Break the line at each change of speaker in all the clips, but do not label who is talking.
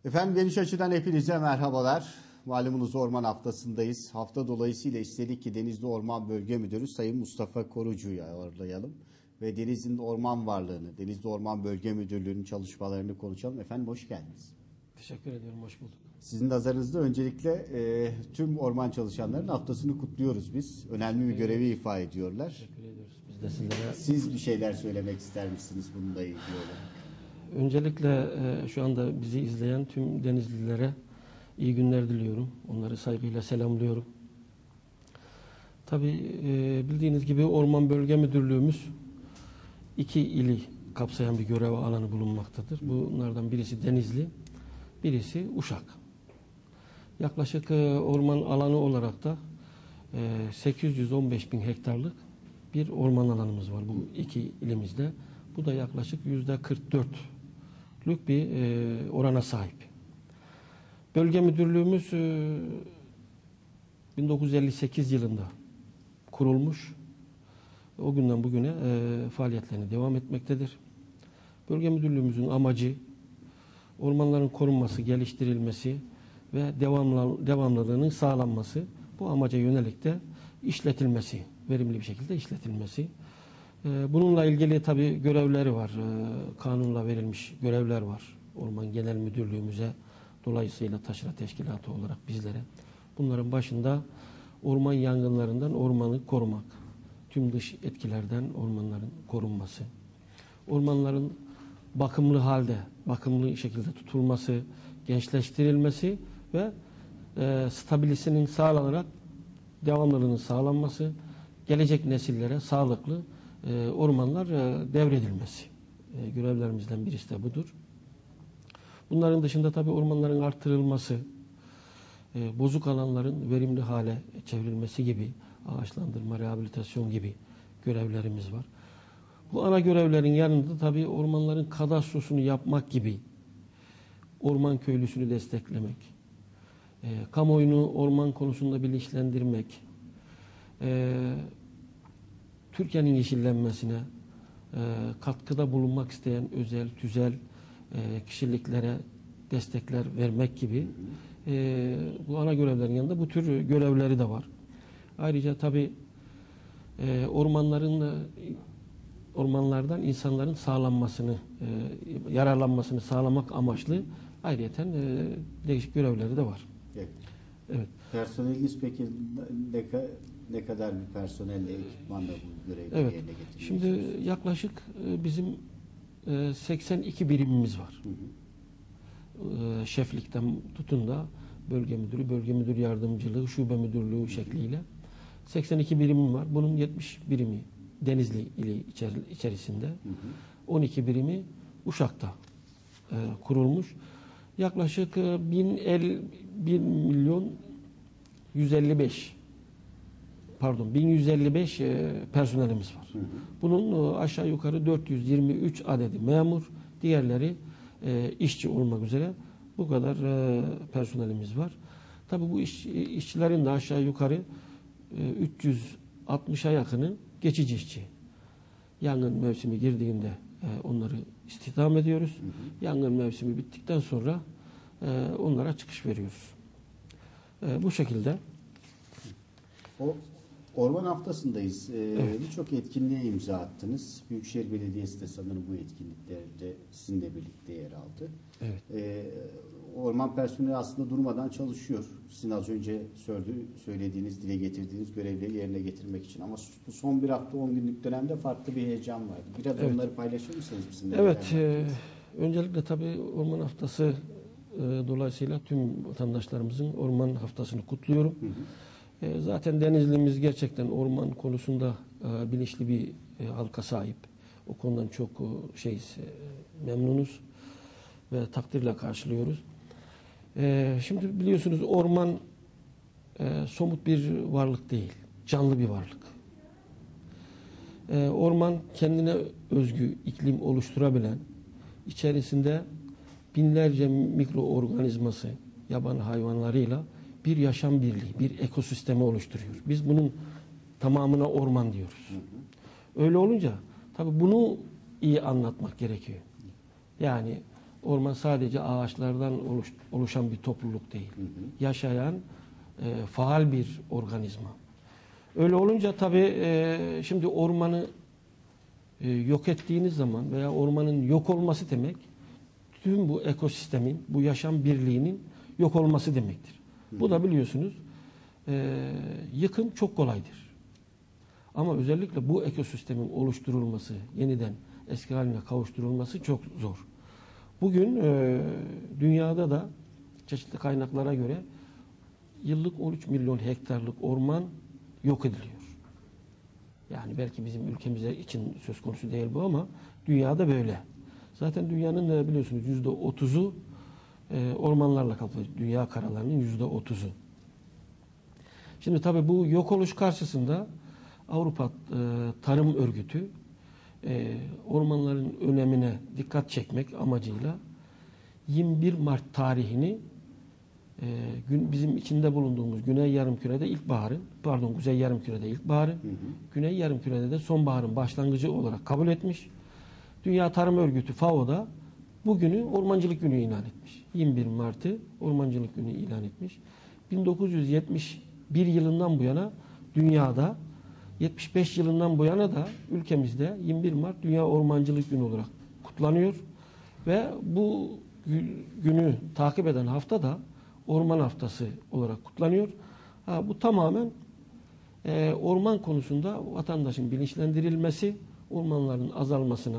Efendim Geniş Açı'dan hepinize merhabalar. Malumunuz Orman Haftası'ndayız. Hafta dolayısıyla istedik ki Denizli Orman Bölge Müdürü Sayın Mustafa Korucu'yu ağırlayalım. Ve Denizli'nin orman varlığını, Denizli Orman Bölge Müdürlüğü'nün çalışmalarını konuşalım. Efendim hoş geldiniz.
Teşekkür ediyorum, hoş bulduk.
Sizin nazarınızda öncelikle tüm orman çalışanların haftasını kutluyoruz biz. Önemli bir görevi ifa ediyorlar.
Teşekkür ediyoruz. Biz de sizlere...
Siz bir şeyler söylemek ister misiniz bununla ilgili olarak?
Öncelikle şu anda bizi izleyen tüm Denizlilere iyi günler diliyorum. Onları saygıyla selamlıyorum. Tabii bildiğiniz gibi Orman Bölge Müdürlüğümüz 2 ili kapsayan bir görev alanı bulunmaktadır. Bunlardan birisi Denizli, birisi Uşak. Yaklaşık orman alanı olarak da 815 bin hektarlık bir orman alanımız var bu iki ilimizde. Bu da yaklaşık %44'lük bir orana sahip. Bölge müdürlüğümüz 1958 yılında kurulmuş. O günden bugüne faaliyetlerine devam etmektedir. Bölge müdürlüğümüzün amacı ormanların korunması, geliştirilmesi ve devamlılığının sağlanması. Bu amaca yönelik de işletilmesi, verimli bir şekilde işletilmesi. Bununla ilgili tabii görevleri var. Kanunla verilmiş görevler var. Orman Genel Müdürlüğümüze, dolayısıyla taşra teşkilatı olarak bizlere. Bunların başında orman yangınlarından ormanı korumak, tüm dış etkilerden ormanların korunması, ormanların bakımlı halde, bakımlı şekilde tutulması, gençleştirilmesi ve stabilisinin sağlanarak devamlılığının sağlanması, gelecek nesillere sağlıklı ormanlar devredilmesi. Görevlerimizden birisi de budur. Bunların dışında tabii ormanların artırılması, bozuk alanların verimli hale çevrilmesi gibi, ağaçlandırma, rehabilitasyon gibi görevlerimiz var. Bu ana görevlerin yanında tabii ormanların kadastrosunu yapmak gibi, orman köylüsünü desteklemek, kamuoyunu orman konusunda bilinçlendirmek, Türkiye'nin yeşillenmesine katkıda bulunmak isteyen özel, tüzel kişiliklere destekler vermek gibi bu ana görevlerin yanında bu tür görevleri de var. Ayrıca tabii ormanlardan insanların sağlanmasını, yararlanmasını sağlamak amaçlı ayrıyeten değişik görevleri de var.
Evet.
Evet.
Personeliniz peki ne kadar bir personelle, ekipmanla bu görevi
evet.
yerine getiriyorsunuz?
Şimdi yaklaşık bizim 82 birimimiz var. Hı hı. Şeflikten tutun da bölge müdürü, bölge müdür yardımcılığı, şube müdürlüğü şekliyle 82 birimim var. Bunun 70 birimi Denizli ili içerisinde, hı hı. 12 birimi Uşak'ta kurulmuş. Yaklaşık 1155 personelimiz var. Hı hı. Bunun aşağı yukarı 423 adedi memur, diğerleri işçi olmak üzere bu kadar personelimiz var. Tabii bu işçilerin de aşağı yukarı 360'a yakını geçici işçi. Yangın mevsimi girdiğinde onları istihdam ediyoruz. Hı hı. Yangın mevsimi bittikten sonra onlara çıkış veriyoruz. Bu şekilde.
O Orman Haftası'ndayız.
Evet.
Birçok etkinliğe imza attınız. Büyükşehir Belediyesi de sanırım bu etkinliklerde sizinle birlikte yer aldı.
Evet.
Orman personeli aslında durmadan çalışıyor. Sizin az önce söylediğiniz, dile getirdiğiniz görevleri yerine getirmek için. Ama bu son bir hafta 10 günlük dönemde farklı bir heyecan vardı. Biraz
evet.
onları paylaşır mısınız bizimle?
Evet. Öncelikle tabii Orman Haftası dolayısıyla tüm vatandaşlarımızın Orman Haftası'nı kutluyorum. Hı hı. Zaten Denizli'miz gerçekten orman konusunda bilinçli bir halka sahip. O konudan çok memnunuz ve takdirle karşılıyoruz. Şimdi biliyorsunuz orman somut bir varlık değil, canlı bir varlık. Orman kendine özgü iklim oluşturabilen, içerisinde binlerce mikroorganizması, yaban hayvanlarıyla bir yaşam birliği, bir ekosistemi oluşturuyor. Biz bunun tamamına orman diyoruz. Hı hı. Öyle olunca tabii bunu iyi anlatmak gerekiyor. Yani Orman sadece ağaçlardan oluşan bir topluluk değil. Yaşayan, faal bir organizma. Öyle olunca tabii şimdi ormanı yok ettiğiniz zaman veya ormanın yok olması demek, tüm bu ekosistemin, bu yaşam birliğinin yok olması demektir. Bu da biliyorsunuz yıkım çok kolaydır. Ama özellikle bu ekosistemin oluşturulması, yeniden eski haline kavuşturulması çok zor. Bugün dünyada da çeşitli kaynaklara göre yıllık 13 milyon hektarlık orman yok ediliyor. Yani belki bizim ülkemize için söz konusu değil bu ama dünyada böyle. Zaten dünyanın biliyorsunuz %30'u ormanlarla kaplı. Dünya karalarının %30'u. Şimdi tabii bu yok oluş karşısında Avrupa Tarım Örgütü ormanların önemine dikkat çekmek amacıyla 21 Mart tarihini bizim içinde bulunduğumuz Güney Yarımküre'de Kuzey Yarımküre'de ilkbaharın, Güney Yarımküre'de de sonbaharın başlangıcı olarak kabul etmiş. Dünya Tarım Örgütü FAO'da bugünü Ormancılık Günü ilan etmiş. 21 Mart'ı Ormancılık Günü ilan etmiş. 1971 yılından bu yana dünyada, 75 yılından bu yana da ülkemizde 21 Mart Dünya Ormancılık Günü olarak kutlanıyor. Ve bu günü takip eden hafta da Orman Haftası olarak kutlanıyor. Bu tamamen orman konusunda vatandaşın bilinçlendirilmesi, ormanların azalmasına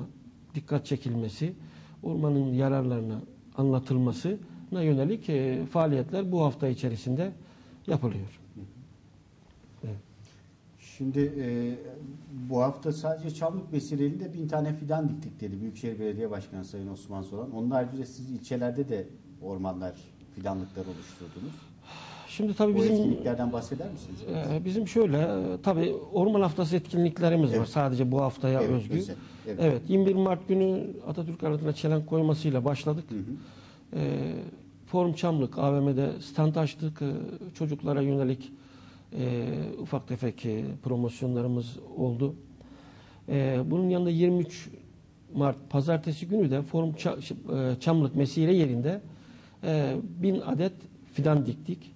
dikkat çekilmesi, ormanın yararlarına anlatılmasına yönelik faaliyetler bu hafta içerisinde yapılıyor. Evet.
Şimdi bu hafta sadece Çamlık vesileyle 1000 tane fidan diktik dedi Büyükşehir Belediye Başkanı Sayın Osman Soran. Onun haricinde siz ilçelerde de ormanlar, fidanlıklar oluşturdunuz.
Şimdi tabii
Bu
bizim
etkinliklerden bahseder misiniz?
Bizim şöyle tabii Orman Haftası etkinliklerimiz var. Sadece bu haftaya özgü. Evet. 21 Mart günü Atatürk Anıtı'na çelenk koymasıyla başladık. Forum Çamlık AVM'de stand açtık. Çocuklara yönelik ufak tefek promosyonlarımız oldu. Bunun yanında 23 Mart Pazartesi günü de Forum Çamlık mesire yerinde 1000 adet fidan diktik.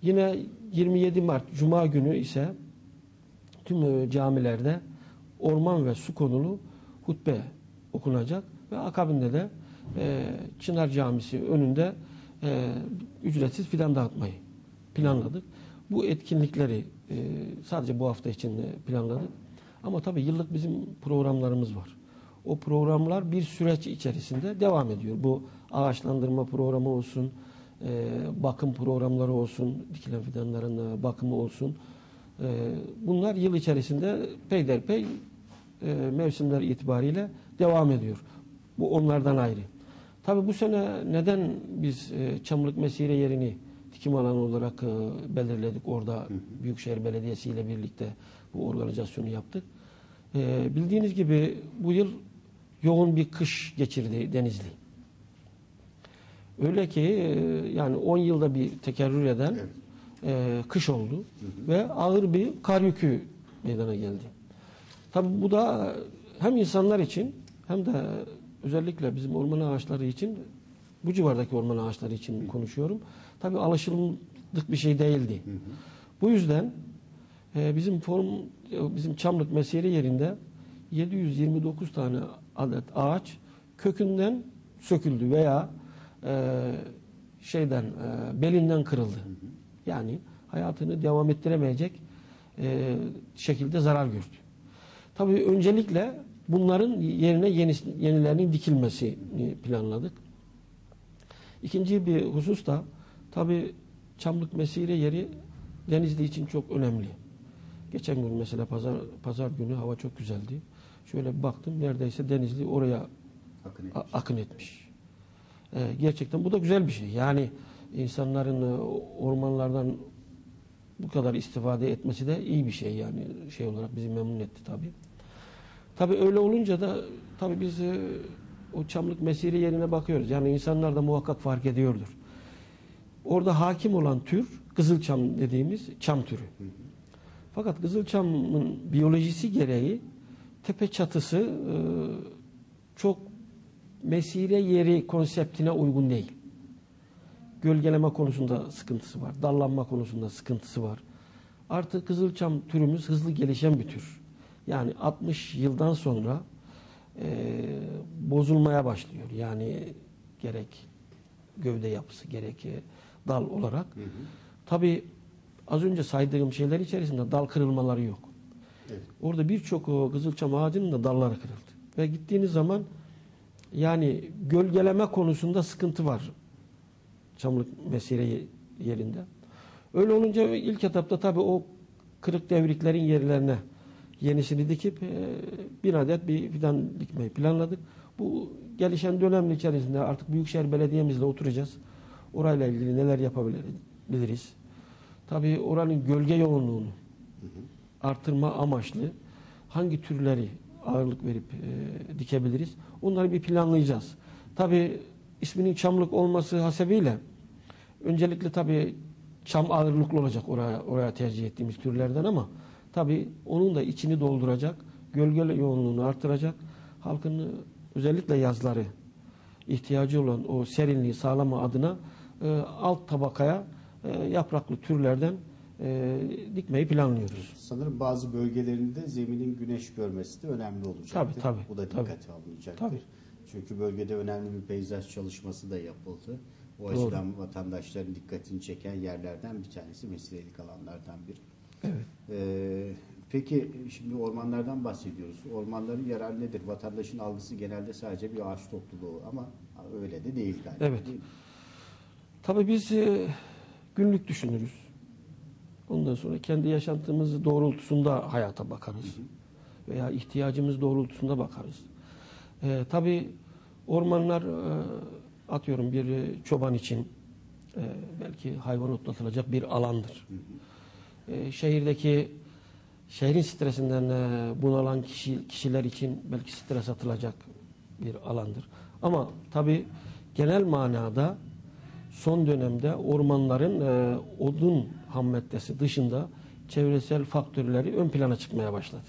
Yine 27 Mart Cuma günü ise tüm camilerde orman ve su konulu hutbe okunacak ve akabinde de Çınar Camisi önünde ücretsiz fidan dağıtmayı planladık. Bu etkinlikleri sadece bu hafta için planladık. Ama tabii yıllık bizim programlarımız var. O programlar bir süreç içerisinde devam ediyor. Bu ağaçlandırma programı olsun, bakım programları olsun, dikilen fidanların bakımı olsun. Bunlar yıl içerisinde peyderpey mevsimler itibariyle devam ediyor. Bu onlardan ayrı. Tabii bu sene neden biz Çamlık mesire yerini dikim alanı olarak belirledik. Orada Büyükşehir Belediyesi ile birlikte bu organizasyonu yaptık. Bildiğiniz gibi bu yıl yoğun bir kış geçirdi Denizli. Öyle ki yani 10 yılda bir tekerrür eden kış oldu ve ağır bir kar yükü meydana geldi. Tabii bu da hem insanlar için hem de özellikle bizim orman ağaçları için, bu civardaki orman ağaçları için konuşuyorum. Tabii alışıldık bir şey değildi. Bu yüzden bizim Çamlık mesire yerinde 729 tane adet ağaç kökünden söküldü veya belinden kırıldı. Yani hayatını devam ettiremeyecek şekilde zarar gördü. Tabii öncelikle bunların yerine yenilerinin dikilmesini planladık. İkinci bir husus da tabii Çamlık mesire yeri Denizli için çok önemli. Geçen gün mesela pazar günü hava çok güzeldi. Şöyle bir baktım, neredeyse Denizli oraya akın etmiş. Gerçekten bu da güzel bir şey. Yani insanların ormanlardan bu kadar istifade etmesi de iyi bir şey, yani şey olarak bizi memnun etti tabii. Tabii öyle olunca da tabii biz o Çamlık mesire yerine bakıyoruz. Yani insanlar da muhakkak fark ediyordur. Orada hakim olan tür Kızılçam dediğimiz çam türü. Fakat Kızılçam'ın biyolojisi gereği tepe çatısı çok mesire yeri konseptine uygun değil. Gölgeleme konusunda sıkıntısı var. Dallanma konusunda sıkıntısı var. Artık Kızılçam türümüz hızlı gelişen bir tür. Yani 60 yıldan sonra bozulmaya başlıyor. Yani gerek gövde yapısı gerek dal olarak. Tabii az önce saydığım şeyler içerisinde dal kırılmaları yok.
Evet.
Orada birçok Kızılçam ağacının da dalları kırıldı. Ve gittiğiniz zaman yani gölgeleme konusunda sıkıntı var. Çamlık mesire yerinde. Öyle olunca ilk etapta tabii o kırık devriklerin yerlerine yenisini dikip bir adet bir fidan dikmeyi planladık. Bu gelişen dönem içerisinde artık Büyükşehir Belediye'mizle oturacağız. Orayla ilgili neler yapabiliriz? Tabii oranın gölge yoğunluğunu artırma amaçlı hangi türleri ağırlık verip dikebiliriz? Onları bir planlayacağız. Tabii isminin çamlık olması hasebiyle öncelikle tabii çam ağırlıklı olacak oraya tercih ettiğimiz türlerden ama tabii onun da içini dolduracak, gölge yoğunluğunu artıracak, halkın özellikle yazları ihtiyacı olan o serinliği sağlama adına alt tabakaya yapraklı türlerden dikmeyi planlıyoruz.
Sanırım bazı bölgelerinde zeminin güneş görmesi de önemli olacaktır.
Tabii.
Bu da dikkate alınacaktır.
Tabii.
Çünkü bölgede önemli bir peyzaj çalışması da yapıldı. O açıdan vatandaşların dikkatini çeken yerlerden bir tanesi, mesirelik alanlardan biri.
Evet.
Peki şimdi ormanlardan bahsediyoruz. Ormanların yararı nedir? Vatandaşın algısı genelde sadece bir ağaç topluluğu ama öyle de değil galiba.
Evet.
Değil mi?
Tabii biz günlük düşünürüz. Ondan sonra kendi yaşantımız doğrultusunda hayata bakarız. Veya ihtiyacımız doğrultusunda bakarız. Tabii ormanlar atıyorum bir çoban için belki hayvan otlatılacak bir alandır. Şehrin stresinden bunalan kişiler için belki stres atılacak bir alandır. Ama tabii genel manada son dönemde ormanların odun ham maddesi dışında çevresel faktörleri ön plana çıkmaya başladı.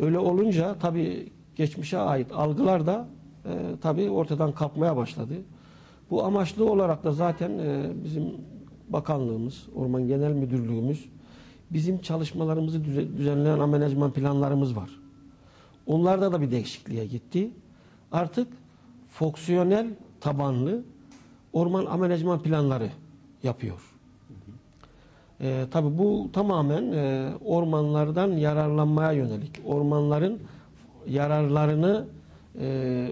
Öyle olunca tabii geçmişe ait algılar da tabii ortadan kalkmaya başladı. Bu amaçlı olarak da zaten bizim bakanlığımız, Orman Genel Müdürlüğümüz bizim çalışmalarımızı düzenleyen amenajman planlarımız var. Onlarda da bir değişikliğe gitti. Artık fonksiyonel tabanlı orman amenajman planları yapıyor. Tabii bu tamamen ormanlardan yararlanmaya yönelik, ormanların yararlarını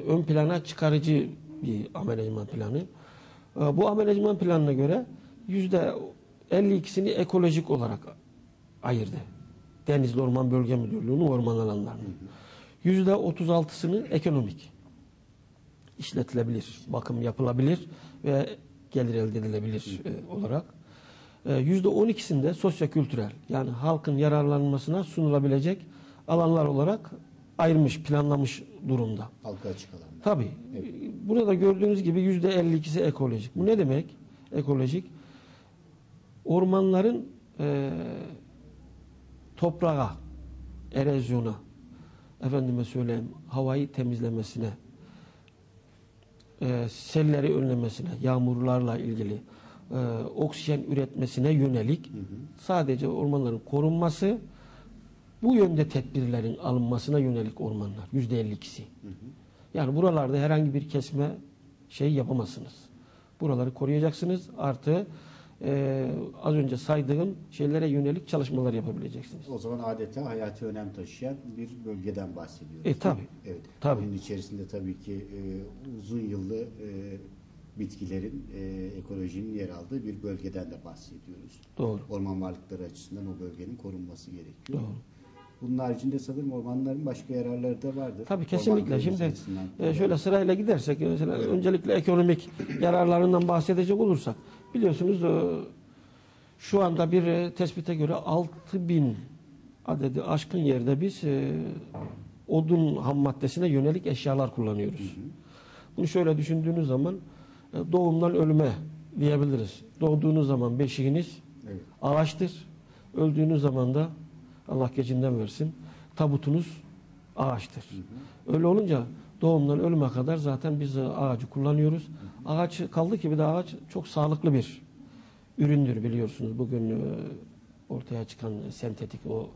ön plana çıkarıcı bir amenajman planı. Bu amenajman planına göre %52'sini ekolojik olarak ayırdı. Denizli Orman Bölge Müdürlüğü'nün orman alanlarını. %36'sını ekonomik, işletilebilir, bakım yapılabilir ve gelir elde edilebilir olarak. %12'sinde sosyokültürel, yani halkın yararlanmasına sunulabilecek alanlar olarak ayırmış, planlamış durumda.
Halka açık alanlar.
Tabii.
Evet.
Burada gördüğünüz gibi %52'si ekolojik. Bu ne demek? Ekolojik. Ormanların toprağa, erozyona, efendime söyleyeyim, havayı temizlemesine, selleri önlemesine, yağmurlarla ilgili oksijen üretmesine yönelik sadece ormanların korunması, bu yönde tedbirlerin alınmasına yönelik ormanlar. %52'si. Yani buralarda herhangi bir kesme yapamazsınız. Buraları koruyacaksınız. Artı az önce saydığım şeylere yönelik çalışmalar yapabileceksiniz.
O zaman adeta hayati önem taşıyan bir bölgeden bahsediyoruz.
Tabii.
Evet.
Tabii.
Bunun içerisinde tabii ki uzun yıllı bitkilerin, ekolojinin yer aldığı bir bölgeden de bahsediyoruz.
Doğru.
Orman varlıkları açısından o bölgenin korunması gerekiyor.
Doğru.
Bunun haricinde sanırım ormanların başka yararları da vardır.
Tabii kesinlikle. Şimdi
şöyle
şöyle sırayla gidersek mesela öncelikle ekonomik yararlarından bahsedecek olursak biliyorsunuz şu anda bir tespite göre 6.000 adedi aşkın yerde biz odun ham maddesine yönelik eşyalar kullanıyoruz. Bunu şöyle düşündüğünüz zaman doğumdan ölüme diyebiliriz. Doğduğunuz zaman beşiğiniz ağaçtır. Öldüğünüz zaman da Allah gecinden versin tabutunuz ağaçtır. Öyle olunca doğumdan ölüme kadar zaten biz ağacı kullanıyoruz. Ağaç kaldı ki bir de ağaç çok sağlıklı bir üründür biliyorsunuz. Bugün ortaya çıkan sentetik o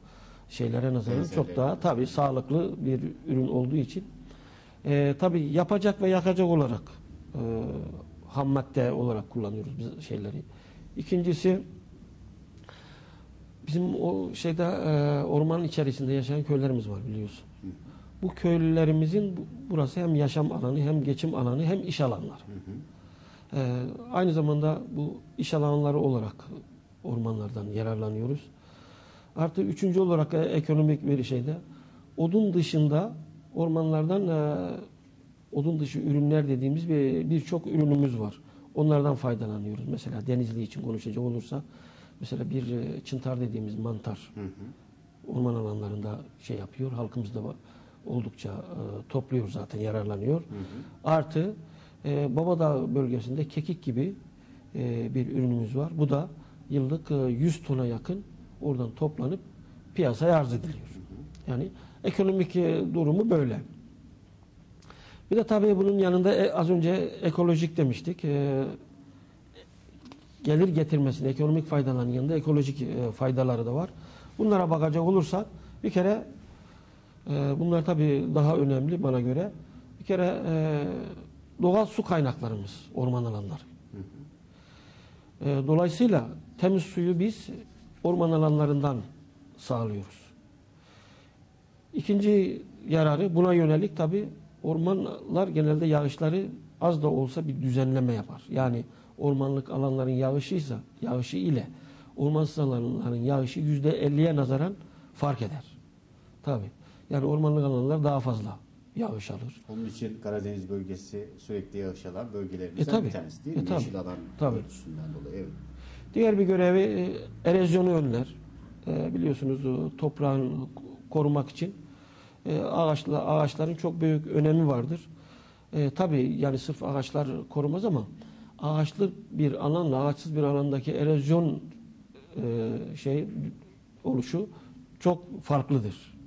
şeylere nazaran çok daha tabii sağlıklı bir ürün olduğu için tabii yapacak ve yakacak olarak ham madde olarak kullanıyoruz biz şeyleri. İkincisi bizim o şeyde ormanın içerisinde yaşayan köylerimiz var biliyorsun. Bu köylülerimizin burası hem yaşam alanı hem geçim alanı hem iş alanları. Aynı zamanda bu iş alanları olarak ormanlardan yararlanıyoruz. Artı üçüncü olarak ekonomik bir şeyde odun dışında ormanlardan odun dışı ürünler dediğimiz birçok ürünümüz var. Onlardan faydalanıyoruz. Mesela Denizli için konuşacak olursa mesela bir çıntar dediğimiz mantar orman alanlarında şey yapıyor. Halkımız da oldukça topluyor zaten yararlanıyor. Artı Babadağ bölgesinde kekik gibi bir ürünümüz var. Bu da yıllık 100 tona yakın oradan toplanıp piyasaya arz ediliyor. Yani ekonomik durumu böyle. Bir de tabii bunun yanında az önce ekolojik demiştik. Gelir getirmesine, ekonomik faydaların yanında ekolojik faydaları da var. Bunlara bakacak olursak bir kere bunlar tabii daha önemli bana göre. Bir kere doğal su kaynaklarımız, orman alanları. Dolayısıyla temiz suyu biz orman alanlarından sağlıyoruz. İkinci yararı buna yönelik tabii ormanlar genelde yağışları az da olsa bir düzenleme yapar. Yani ormanlık alanların yağışı ile ormansız alanların yağışı %50'ye nazaran fark eder. Tabii. Yani ormanlık alanlar daha fazla yağış alır.
Onun için Karadeniz bölgesi sürekli yağış alan bölgelerimizden bir tanesi değil mi? Yeşil alan örtüsünden dolayı. Evet.
Diğer bir görevi erozyonu önler. Biliyorsunuz toprağın korumak için ağaçların çok büyük önemi vardır. Tabii yani sırf ağaçlar korumaz ama ağaçlı bir alanla ağaçsız bir alandaki erozyon oluşu çok farklıdır.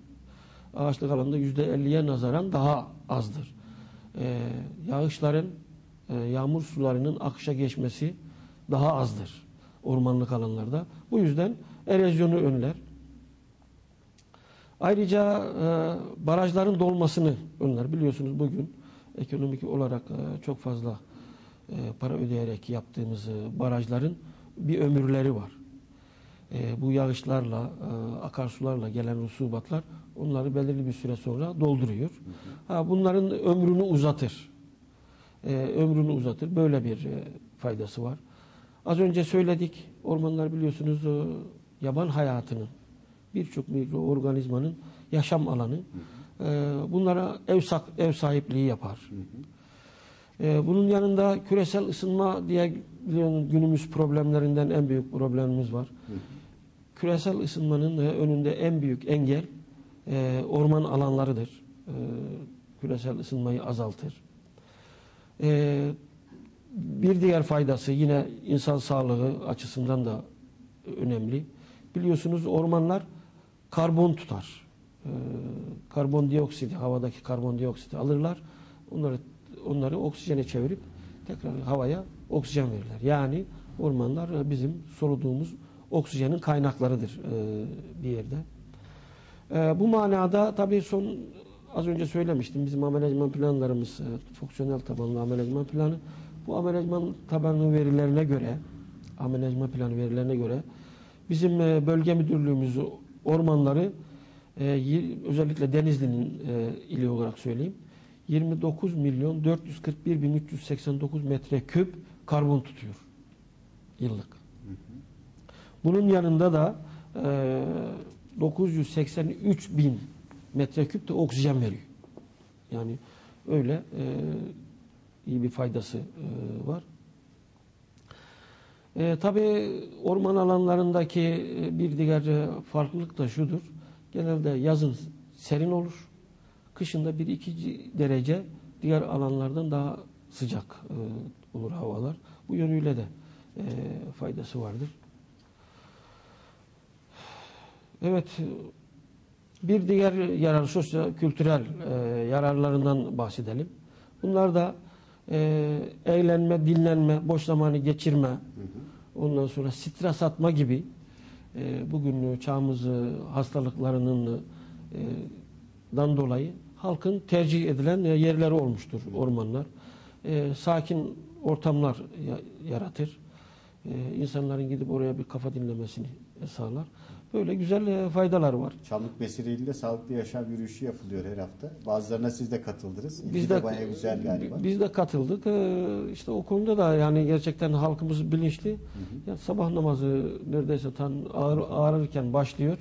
Ağaçlık alanda %50'ye nazaran daha azdır. Yağışların, yağmur sularının akışa geçmesi daha azdır ormanlık alanlarda. Bu yüzden erozyonu önler. Ayrıca barajların dolmasını önler. Biliyorsunuz bugün ekonomik olarak çok fazla para ödeyerek yaptığımız barajların bir ömürleri var. Bu yağışlarla, akarsularla gelen rusubatlar onları belirli bir süre sonra dolduruyor. Bunların ömrünü uzatır. Böyle bir faydası var. Az önce söyledik, ormanlar biliyorsunuz yaban hayatının, birçok mikroorganizmanın yaşam alanı. Bunlara ev sahipliği yapar. Bunun yanında küresel ısınma diye günümüz problemlerinden en büyük problemimiz var. Küresel ısınmanın önünde en büyük engel orman alanlarıdır. Küresel ısınmayı azaltır. Bir diğer faydası yine insan sağlığı açısından da önemli. Biliyorsunuz ormanlar karbon tutar. Karbondioksit, havadaki karbondioksiti alırlar. Onları oksijene çevirip tekrar havaya oksijen verirler. Yani ormanlar bizim soluduğumuz oksijenin kaynaklarıdır bir yerde. Bu manada tabii az önce söylemiştim bizim amenajman planlarımız fonksiyonel tabanlı amenajman planı. Bu amenajman tabanlı verilerine göre bizim bölge müdürlüğümüz ormanları özellikle Denizli'nin ili olarak söyleyeyim 29.441.389 metreküp karbon tutuyor yıllık. Bunun yanında da 983.000 metreküp de oksijen veriyor. Yani öyle iyi bir faydası var. Tabii orman alanlarındaki bir diğer farklılık da şudur. Genelde yazın serin olur. Kışında 1-2 derece diğer alanlardan daha sıcak olur havalar. Bu yönüyle de faydası vardır. Evet, Bir diğer yarar, sosyo-kültürel yararlarından bahsedelim. Bunlar da eğlenme, dinlenme, boş zamanı geçirme, ondan sonra stres atma gibi bugün çağımız hastalıklarının dolayı halkın tercih edilen yerleri olmuştur ormanlar. Sakin ortamlar yaratır. İnsanların gidip oraya bir kafa dinlemesini sağlar. Böyle güzel faydalar var.
Çamlık Mesireli'nde sağlıklı yaşam yürüyüşü yapılıyor her hafta. Bazılarına siz de katıldınız.
Biz
de
de
bayağı güzel galiba.
Biz de katıldık. İşte o konuda da yani gerçekten halkımız bilinçli. Yani sabah namazı neredeyse tam ağrırken başlıyor.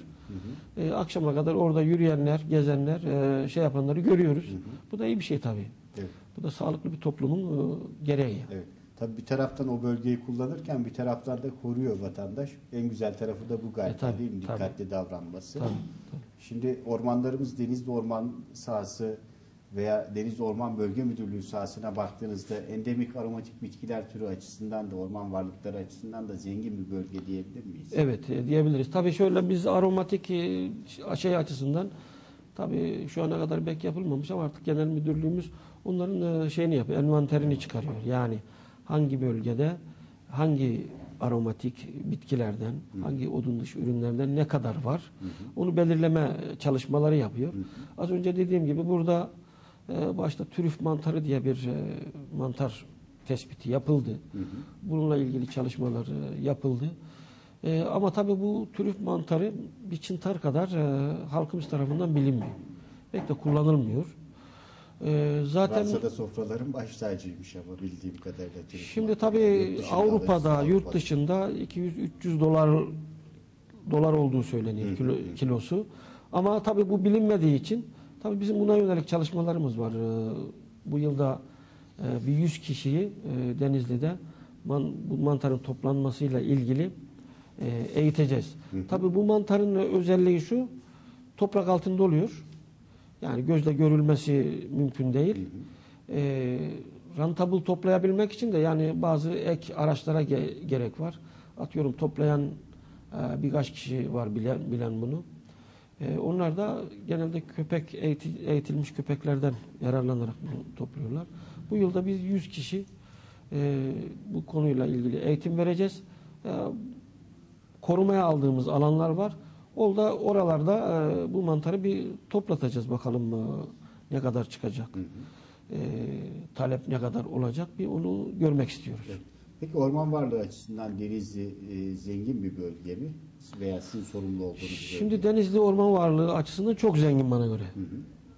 Akşama kadar orada yürüyenler, gezenler, şey yapanları görüyoruz. Bu da iyi bir şey tabii.
Evet.
Bu da sağlıklı bir toplumun gereği.
Evet. Tabii bir taraftan o bölgeyi kullanırken bir taraftan da koruyor vatandaş. En güzel tarafı da bu galiba değil mi? Dikkatli davranması.
Tabii.
Şimdi ormanlarımız Denizli Orman Sahası veya Denizli Orman Bölge Müdürlüğü sahasına baktığınızda endemik aromatik bitkiler türü açısından da orman varlıkları açısından da zengin bir bölge diyebilir miyiz?
Evet, diyebiliriz. Tabii şöyle biz aromatik şey açısından tabii şu ana kadar pek yapılmamış ama artık genel müdürlüğümüz onların şeyini yapıyor, envanterini çıkarıyor. Yani hangi bölgede hangi aromatik bitkilerden, hangi odun dışı ürünlerden ne kadar var, onu belirleme çalışmaları yapıyor. Az önce dediğim gibi burada başta trüf mantarı diye bir mantar tespiti yapıldı. Bununla ilgili çalışmalar yapıldı. Ama tabii bu trüf mantarı bir çıntar kadar halkımız tarafından bilinmiyor. Pek de kullanılmıyor. Zaten
Fransa'da sofraların baş tacıymış ama bildiğim kadarıyla.
şimdi tabii Avrupa'da, yurt dışında 200-300 dolar olduğu söyleniyor kilosu. Ama tabii bu bilinmediği için tabii bizim buna yönelik çalışmalarımız var. Bu yılda bir 100 kişiyi Denizli'de bu mantarın toplanmasıyla ilgili eğiteceğiz. Tabii bu mantarın özelliği şu, toprak altında oluyor. Yani gözle görülmesi mümkün değil. Rentable toplayabilmek için de yani bazı ek araçlara gerek var. Atıyorum toplayan birkaç kişi var bilen bunu. Onlar da genelde eğitilmiş köpeklerden yararlanarak bunu topluyorlar. Bu yılda biz 100 kişi bu konuyla ilgili eğitim vereceğiz. Korumaya aldığımız alanlar var. Oralarda bu mantarı bir toplatacağız bakalım ne kadar çıkacak. Talep ne kadar olacak bir onu görmek istiyoruz.
Evet. Peki orman varlığı açısından Denizli zengin bir bölge mi? Veya sizin sorumlu olduğunuz bir bölge?
Şimdi Denizli orman varlığı açısından çok zengin bana göre.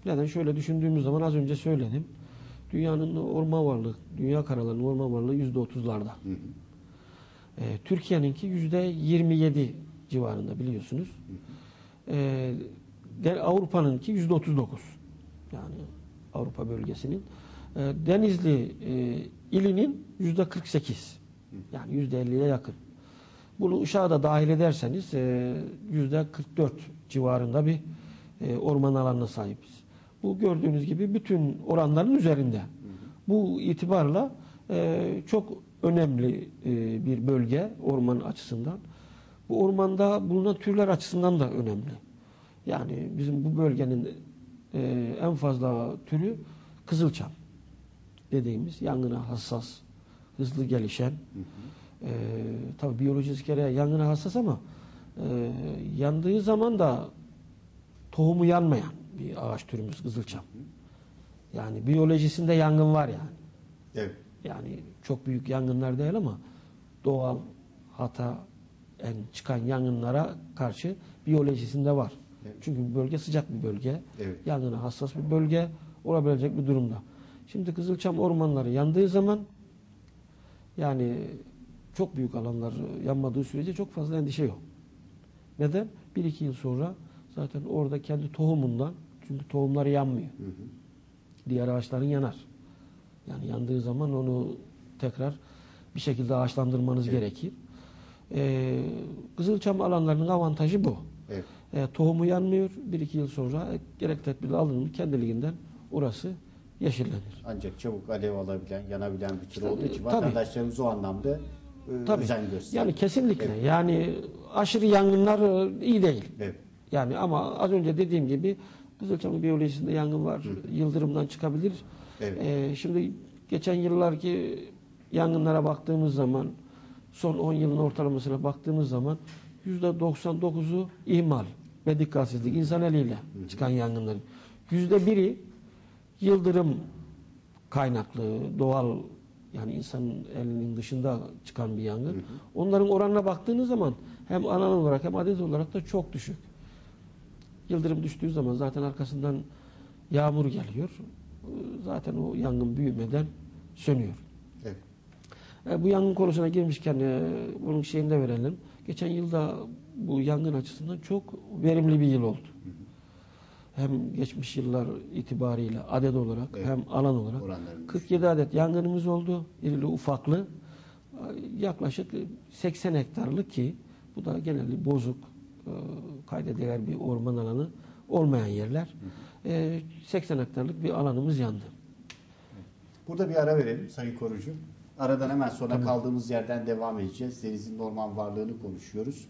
Neden? Şöyle düşündüğümüz zaman az önce söyledim. Dünyanın orman varlığı, dünya karalarının orman varlığı %30'larda. Türkiye'ninki %27 civarında biliyorsunuz. Avrupa'nınki %39. Yani Avrupa bölgesinin. Denizli ilinin %48. Yani %50'ye yakın. Bunu Işık'a da dahil ederseniz %44 civarında bir orman alanına sahibiz. Bu gördüğünüz gibi bütün oranların üzerinde. Bu itibarla çok önemli bir bölge orman açısından. Bu ormanda bulunan türler açısından da önemli. Yani bizim bu bölgenin en fazla türü kızılçam dediğimiz yangına hassas, hızlı gelişen. Tabii biyolojik kere yangına hassas ama yandığı zaman da tohumu yanmayan bir ağaç türümüz kızılçam. Yani biyolojisinde yangın var yani.
Evet.
Yani çok büyük yangınlar değil ama doğal çıkan yangınlara karşı biyolojisinde var.
Evet.
Çünkü bu bölge sıcak bir bölge.
Evet.
Yangına hassas bir bölge olabilecek bir durumda. Şimdi kızılçam ormanları yandığı zaman yani çok büyük alanlar yanmadığı sürece çok fazla endişe yok. Neden? 1-2 yıl sonra zaten orada kendi tohumundan, çünkü tohumları yanmıyor. Diğer ağaçların yanar. Yani yandığı zaman onu tekrar bir şekilde ağaçlandırmanız gerekir. Kızılçam alanlarının avantajı bu.
Evet.
Tohumu yanmıyor. 1-2 yıl sonra gerek tedbirle alınır, kendiliğinden orası yeşillenir.
Ancak çabuk alev alabilen, yanabilen bir tür olduğu için
tabii.
vatandaşlarımız o anlamda özen gösteriyor.
Yani kesinlikle. Evet. Yani aşırı yangınlar iyi değil.
Evet.
Yani ama az önce dediğim gibi Kızılçamı biyolojisinde yangın var. Yıldırımdan çıkabilir.
Evet.
Şimdi geçen yıllarki yangınlara baktığımız zaman, son 10 yılın ortalamasına baktığımız zaman %99'u ihmal ve dikkatsizlik, insan eliyle çıkan yangınların. %1'i yıldırım kaynaklı, doğal, yani insanın elinin dışında çıkan bir yangın. Onların oranına baktığınız zaman hem alan olarak hem adet olarak da çok düşük. Yıldırım düştüğü zaman zaten arkasından yağmur geliyor. Zaten o yangın büyümeden sönüyor.
Evet.
Bu yangın konusuna girmişken bunun şeyini de verelim. Geçen yılda bu yangın açısından çok verimli bir yıl oldu. Hem geçmiş yıllar itibariyle adet olarak hem alan olarak 47 adet yangınımız oldu. İrili ufaklı. Yaklaşık 80 hektarlık, ki bu da genelde bozuk, kayda değer bir orman alanı olmayan yerler. 80 hektarlık bir alanımız yandı.
Burada bir ara verelim Sayın Korucu. Aradan hemen sonra kaldığımız yerden devam edeceğiz. Denizin orman varlığını konuşuyoruz.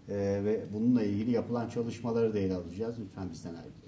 Ve bununla ilgili yapılan çalışmaları da ele alacağız. Lütfen bizden ayrılmayın.